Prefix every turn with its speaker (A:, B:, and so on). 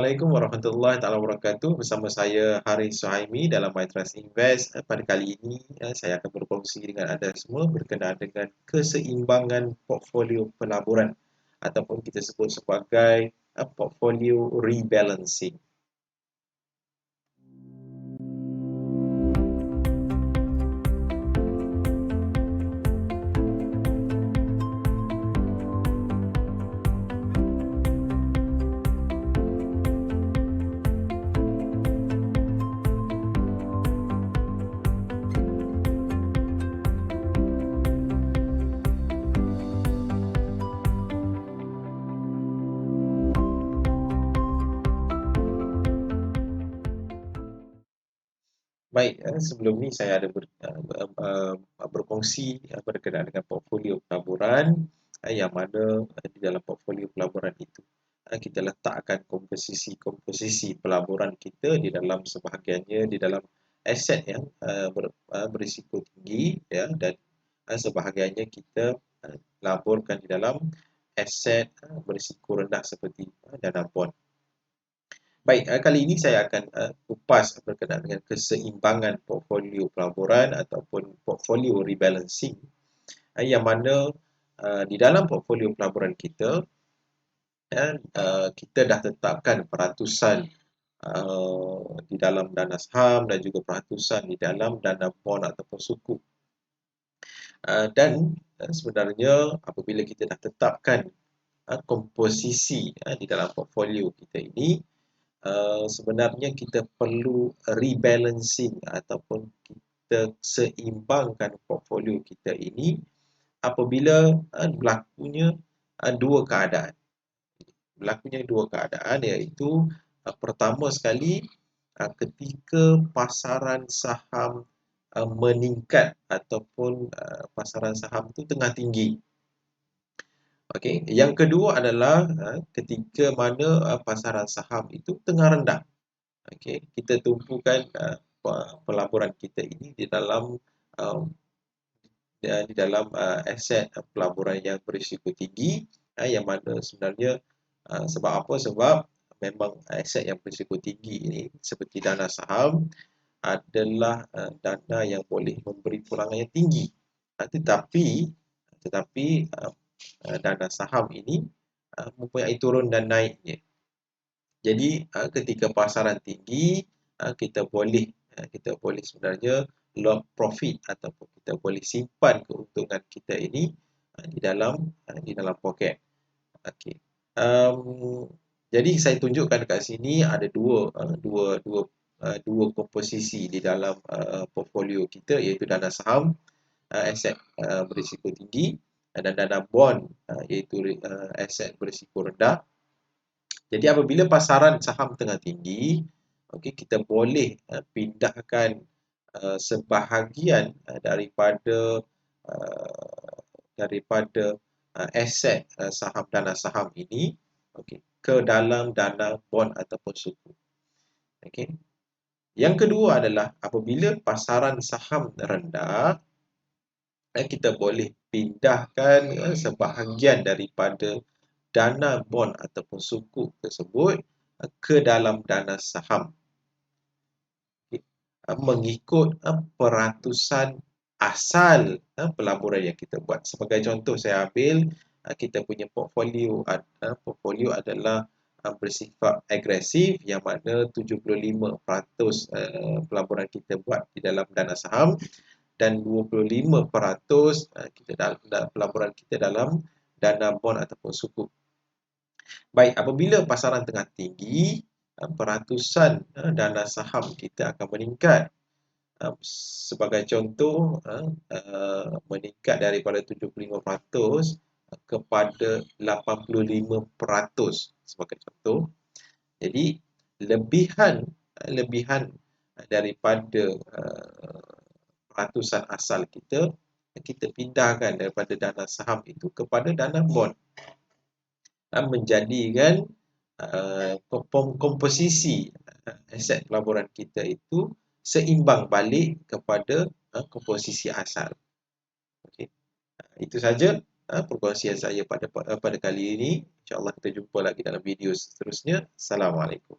A: Assalamualaikum warahmatullahi taala wabarakatuh. Bersama saya Haris Suhaimi dalam My Trust Invest. Pada kali ini saya akan berkongsi dengan anda semua berkenaan dengan keseimbangan portfolio pelaburan ataupun kita sebut sebagai portfolio rebalancing. Baik, sebelum ni saya ada berkongsi berkenaan dengan portfolio pelaburan yang mana di dalam portfolio pelaburan itu kita letakkan komposisi pelaburan kita di dalam sebahagiannya di dalam aset yang berisiko tinggi ya, dan sebahagiannya kita laburkan di dalam aset berisiko rendah seperti dana bond. Baik, kali ini saya akan kupas berkenaan dengan keseimbangan portfolio pelaburan ataupun portfolio rebalancing yang mana di dalam portfolio pelaburan kita kita dah tetapkan peratusan di dalam dana saham dan juga peratusan di dalam dana bond ataupun sukuk. Dan sebenarnya apabila kita dah tetapkan komposisi di dalam portfolio kita ini, sebenarnya kita perlu rebalancing ataupun kita seimbangkan portfolio kita ini apabila berlakunya dua keadaan. Berlakunya dua keadaan iaitu pertama sekali ketika pasaran saham meningkat ataupun pasaran saham itu tengah tinggi. Okey, yang kedua adalah ketika mana pasaran saham itu tengah rendah. Okey, kita tumpukan pelaburan kita ini di dalam aset pelaburan yang berisiko tinggi yang mana sebenarnya sebab apa? Sebab memang aset yang berisiko tinggi ini seperti dana saham adalah dana yang boleh memberi pulangan yang tinggi. Tetapi dana saham ini mempunyai turun dan naiknya. Jadi ketika pasaran tinggi kita boleh sebenarnya lock profit ataupun kita boleh simpan keuntungan kita ini di dalam poket. Okey. Jadi saya tunjukkan kat sini ada dua komposisi di dalam portfolio kita iaitu dana saham aset berisiko tinggi dan dana bond iaitu aset berisiko rendah. Jadi apabila pasaran saham tengah tinggi, okey, kita boleh pindahkan sebahagian daripada aset saham dana saham ini okey ke dalam dana bond ataupun sukuk. Okey. Yang kedua adalah apabila pasaran saham rendah, kita boleh pindahkan sebahagian daripada dana bond ataupun sukuk tersebut ke dalam dana saham. Mengikut peratusan asal pelaburan yang kita buat. Sebagai contoh saya ambil kita punya portfolio adalah bersifat agresif yang mana 75% pelaburan kita buat di dalam dana saham dan 25% pelaburan kita dalam dana bond ataupun sukuk. Baik, apabila pasaran tengah tinggi, peratusan dana saham kita akan meningkat. Sebagai contoh, meningkat daripada 75% kepada 85% sebagai contoh. Jadi, lebihan daripada peratusan asal kita pindahkan daripada dana saham itu kepada dana bond. Menjadikan komposisi aset pelaburan kita itu seimbang balik kepada komposisi asal. Okay. Itu saja perkongsian saya pada kali ini. InsyaAllah kita jumpa lagi dalam video seterusnya. Assalamualaikum.